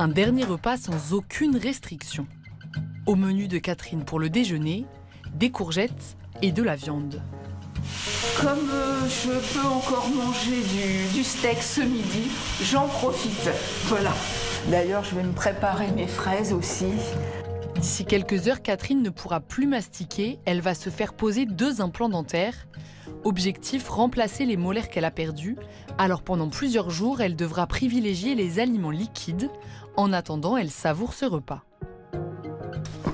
Un dernier repas sans aucune restriction. Au menu de Catherine pour le déjeuner, des courgettes et de la viande. Comme je peux encore manger du steak ce midi, j'en profite. Voilà. D'ailleurs, je vais me préparer mes fraises aussi. D'ici quelques heures, Catherine ne pourra plus mastiquer. Elle va se faire poser 2 implants dentaires. Objectif, remplacer les molaires qu'elle a perdus. Alors pendant plusieurs jours, elle devra privilégier les aliments liquides. En attendant, elle savoure ce repas.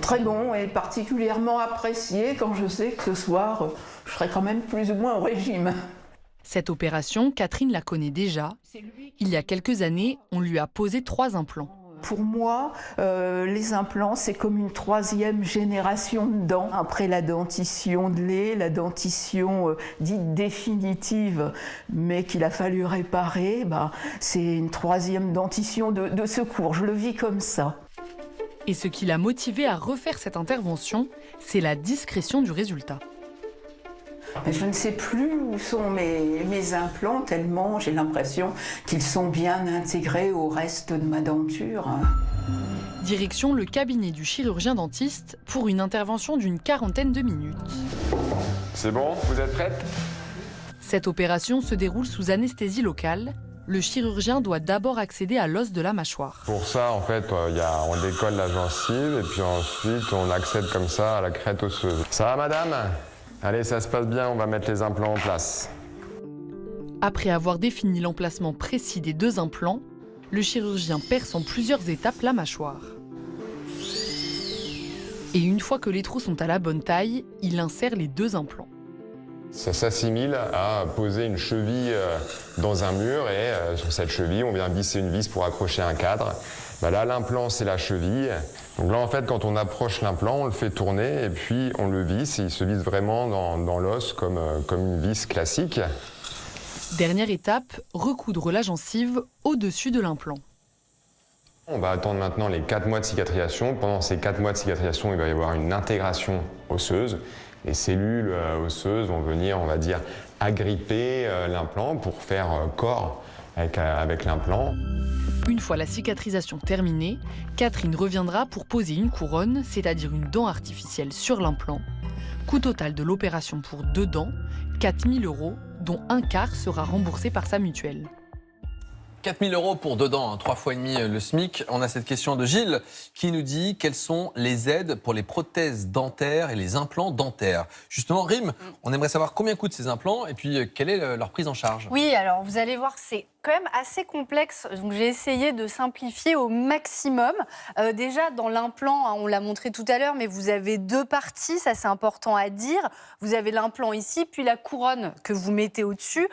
Très bon et particulièrement apprécié quand je sais que ce soir, je serai quand même plus ou moins au régime. Cette opération, Catherine la connaît déjà. Il y a quelques années, on lui a posé 3 implants. Pour moi, les implants, c'est comme une 3e génération de dents. Après la dentition de lait, la dentition dite définitive, mais qu'il a fallu réparer, c'est une 3e dentition de secours. Je le vis comme ça. Et ce qui l'a motivée à refaire cette intervention, c'est la discrétion du résultat. Je ne sais plus où sont mes implants, tellement j'ai l'impression qu'ils sont bien intégrés au reste de ma denture. Direction le cabinet du chirurgien dentiste pour une intervention d'une 40aine de minutes. C'est bon, vous êtes prête ? Cette opération se déroule sous anesthésie locale. Le chirurgien doit d'abord accéder à l'os de la mâchoire. Pour ça, en fait, on décolle la gencive et puis ensuite on accède comme ça à la crête osseuse. Ça va, madame ? Allez, ça se passe bien, on va mettre les implants en place. Après avoir défini l'emplacement précis des 2 implants, le chirurgien perce en plusieurs étapes la mâchoire. Et une fois que les trous sont à la bonne taille, il insère les 2 implants. Ça s'assimile à poser une cheville dans un mur et sur cette cheville, on vient visser une vis pour accrocher un cadre. Là, l'implant, c'est la cheville. Donc là, en fait, quand on approche l'implant, on le fait tourner et puis on le visse. Et il se visse vraiment dans l'os comme une vis classique. Dernière étape, recoudre la gencive au-dessus de l'implant. On va attendre maintenant les 4 mois de cicatrisation. Pendant ces 4 mois de cicatrisation, il va y avoir une intégration osseuse. Les cellules osseuses vont venir, on va dire, agripper l'implant pour faire corps avec l'implant. Une fois la cicatrisation terminée, Catherine reviendra pour poser une couronne, c'est-à-dire une dent artificielle sur l'implant. Coût total de l'opération pour 2 dents, 4 000 €, dont un quart sera remboursé par sa mutuelle. 4 000 € pour 2 dents, 3 fois et demi le SMIC. On a cette question de Gilles qui nous dit quelles sont les aides pour les prothèses dentaires et les implants dentaires. Justement, Rim, on aimerait savoir combien coûtent ces implants et puis quelle est leur prise en charge. Oui, alors vous allez voir, c'est quand même assez complexe. Donc j'ai essayé de simplifier au maximum. Déjà, dans l'implant, on l'a montré tout à l'heure, mais vous avez 2 parties, ça c'est important à dire. Vous avez l'implant ici, puis la couronne que vous mettez au-dessus.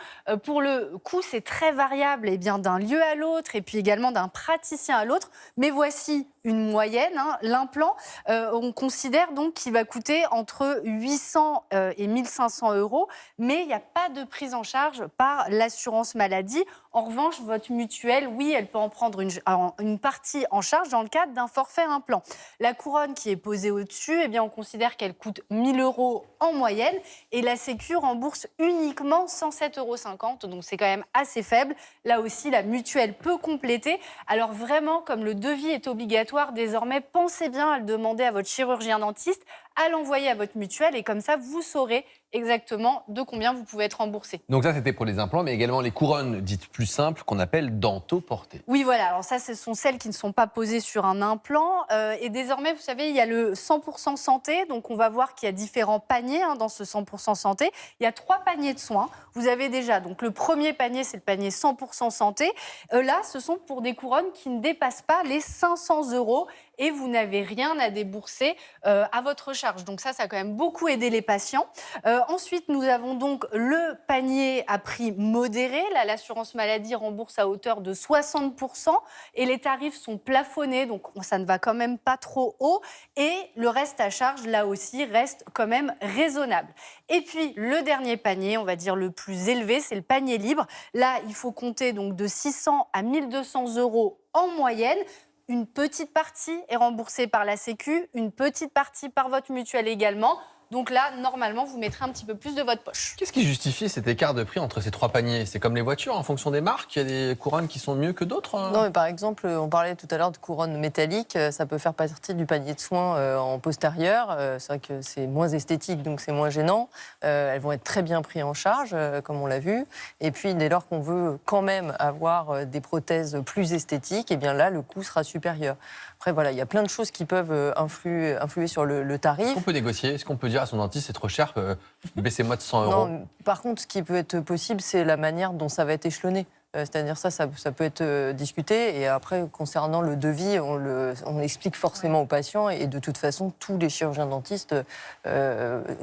Pour le coût, c'est très variable d'un lieu à l'autre et puis également d'un praticien à l'autre. Mais voici une moyenne. L'implant, on considère donc qu'il va coûter entre 800 et 1 500 €, mais il n'y a pas de prise en charge par l'assurance maladie. En revanche, votre mutuelle, oui, elle peut en prendre une partie en charge dans le cadre d'un forfait implant. La couronne qui est posée au-dessus, on considère qu'elle coûte 1 000 € en moyenne et la Sécu rembourse uniquement 107,50 €, donc c'est quand même assez faible. Là aussi, la mutuelle peut compléter. Alors vraiment, comme le devis est obligatoire désormais, pensez bien à le demander à votre chirurgien dentiste, à l'envoyer à votre mutuelle et comme ça, vous saurez exactement de combien vous pouvez être remboursé. Donc ça, c'était pour les implants, mais également les couronnes dites plus simples qu'on appelle dentoportées. Oui, voilà. Alors ça, ce sont celles qui ne sont pas posées sur un implant. Et désormais, vous savez, il y a le 100% santé. Donc on va voir qu'il y a différents paniers dans ce 100% santé. Il y a 3 paniers de soins. Vous avez déjà, donc le premier panier, c'est le panier 100% santé. Là, ce sont pour des couronnes qui ne dépassent pas les 500 € et vous n'avez rien à débourser à votre charge. Donc ça a quand même beaucoup aidé les patients. Ensuite, nous avons donc le panier à prix modéré. Là, l'assurance maladie rembourse à hauteur de 60% et les tarifs sont plafonnés, donc ça ne va quand même pas trop haut. Et le reste à charge, là aussi, reste quand même raisonnable. Et puis, le dernier panier, on va dire le plus élevé, c'est le panier libre. Là, il faut compter donc de 600 à 1 200 € en moyenne. Une petite partie est remboursée par la Sécu, une petite partie par votre mutuelle également. Donc là, normalement, vous mettrez un petit peu plus de votre poche. Qu'est-ce qui justifie cet écart de prix entre ces 3 paniers? C'est comme les voitures, en fonction des marques, il y a des couronnes qui sont mieux que d'autres? Non, mais par exemple, on parlait tout à l'heure de couronne métallique, ça peut faire partie du panier de soins en postérieur. C'est vrai que c'est moins esthétique, donc c'est moins gênant. Elles vont être très bien prises en charge, comme on l'a vu. Et puis, dès lors qu'on veut quand même avoir des prothèses plus esthétiques, et bien là, le coût sera supérieur. Après, voilà, il y a plein de choses qui peuvent influer sur le tarif. Est-ce qu'on peut négocier? Est-ce qu'on peut dire à son dentiste, c'est trop cher, baissez-moi de 100 euros? Non, par contre, ce qui peut être possible, c'est la manière dont ça va être échelonné. C'est-à-dire ça peut être discuté. Et après, concernant le devis, on explique forcément aux patients. Et de toute façon, tous les chirurgiens dentistes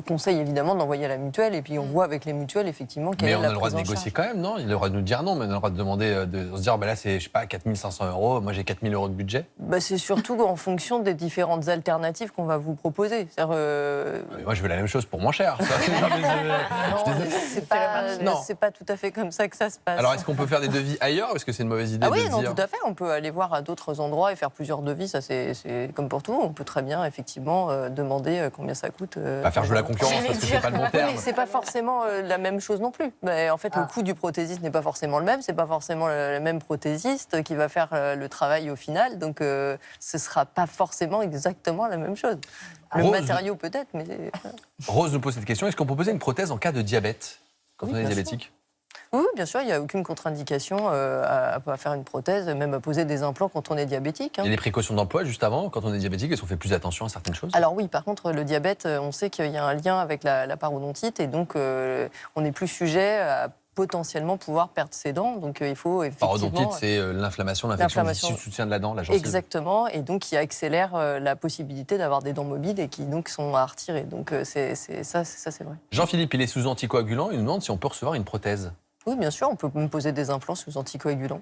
conseillent évidemment d'envoyer à la mutuelle. Et puis on voit avec les mutuelles, effectivement, quelle est la Mais on a le droit de prise en négocier charge. quand même, non? Il a le droit de nous dire non, mais on a le droit de demander, de se dire, là, c'est, je sais pas, 4 500 euros, moi j'ai 4 000 euros de budget. C'est surtout en fonction des différentes alternatives qu'on va vous proposer. Moi, je veux la même chose pour moins cher. Non, c'est pas tout à fait comme ça que ça se passe. Alors, est-ce qu'on peut faire des devis ailleurs ou est-ce que c'est une mauvaise idée Ah oui, de non, dire... tout à fait. On peut aller voir à d'autres endroits et faire plusieurs devis. Ça, c'est comme pour tout. On peut très bien, effectivement, demander combien ça coûte. Pas faire jouer la concurrence parce que c'est pas le bon terme. Oui, c'est pas forcément la même chose non plus. Mais en fait, le coût du prothésiste n'est pas forcément le même. C'est pas forcément le même prothésiste qui va faire le travail au final. Donc, ce sera pas forcément exactement la même chose. Le Rose. matériau peut-être, mais... Rose nous pose cette question. Est-ce qu'on peut poser une prothèse en cas de diabète quand Oui, on est bien diabétique? Oui, bien sûr, il n'y a aucune contre-indication à faire une prothèse, même à poser des implants quand on est diabétique. Il y a des précautions d'emploi juste avant, quand on est diabétique, est-ce qu'on fait plus attention à certaines choses? Alors oui, par contre, le diabète, on sait qu'il y a un lien avec la parodontite et donc on est plus sujet à potentiellement pouvoir perdre ses dents. Donc il faut effectivement... Parodontite, c'est l'inflammation, l'infection du tissu de soutien de la dent, la gencive. Exactement, et donc qui accélère la possibilité d'avoir des dents mobiles et qui donc sont à retirer. Donc c'est vrai. Jean-Philippe, il est sous anticoagulant, il nous demande si on peut recevoir une prothèse. Oui, bien sûr, on peut me poser des implants sous anticoagulants.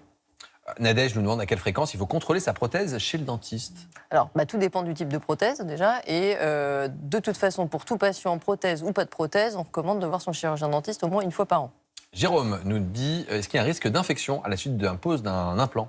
Nadège nous demande à quelle fréquence il faut contrôler sa prothèse chez le dentiste. Alors, tout dépend du type de prothèse déjà. Et de toute façon, pour tout patient en prothèse ou pas de prothèse, on recommande de voir son chirurgien dentiste au moins une fois par an. Jérôme nous dit, est-ce qu'il y a un risque d'infection à la suite d'un pose d'un implant?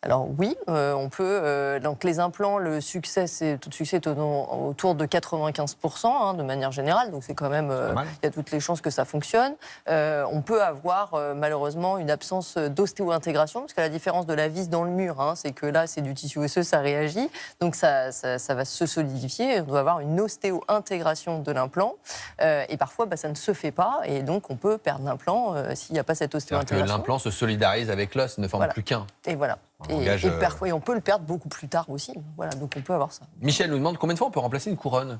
Alors oui, on peut. Donc les implants, le succès, taux de succès est autour de 95% de manière générale. Donc c'est quand même, il y a toutes les chances que ça fonctionne. On peut avoir malheureusement une absence d'ostéo-intégration, parce que la différence de la vis dans le mur, c'est que là c'est du tissu osseux, ça réagit, donc ça va se solidifier. On doit avoir une ostéo-intégration de l'implant, et parfois ça ne se fait pas, et donc on peut perdre l'implant s'il n'y a pas cette ostéo-intégration. L'implant se solidarise avec l'os, ne forme plus qu'un. Et voilà. Et parfois, on peut le perdre beaucoup plus tard aussi. Voilà, donc on peut avoir ça. Michel nous demande combien de fois on peut remplacer une couronne?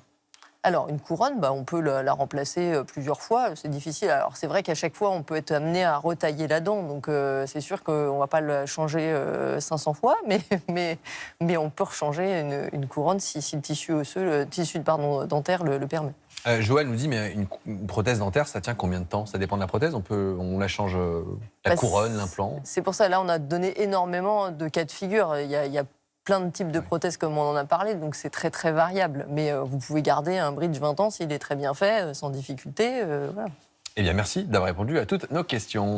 Alors, une couronne, on peut la remplacer plusieurs fois. C'est difficile. Alors, c'est vrai qu'à chaque fois, on peut être amené à retailler la dent. Donc, c'est sûr qu'on ne va pas la changer 500 fois, mais on peut rechanger une couronne si le tissu osseux, le tissu dentaire le permet. Joël nous dit, mais une prothèse dentaire, ça tient combien de temps? Ça dépend de la prothèse, on la change, la couronne, l'implant? C'est pour ça, là, on a donné énormément de cas de figure. Il y a plein de types de prothèses comme on en a parlé, donc c'est très très variable. Mais vous pouvez garder un bridge 20 ans s'il est très bien fait, sans difficulté. Voilà. Eh bien, merci d'avoir répondu à toutes nos questions.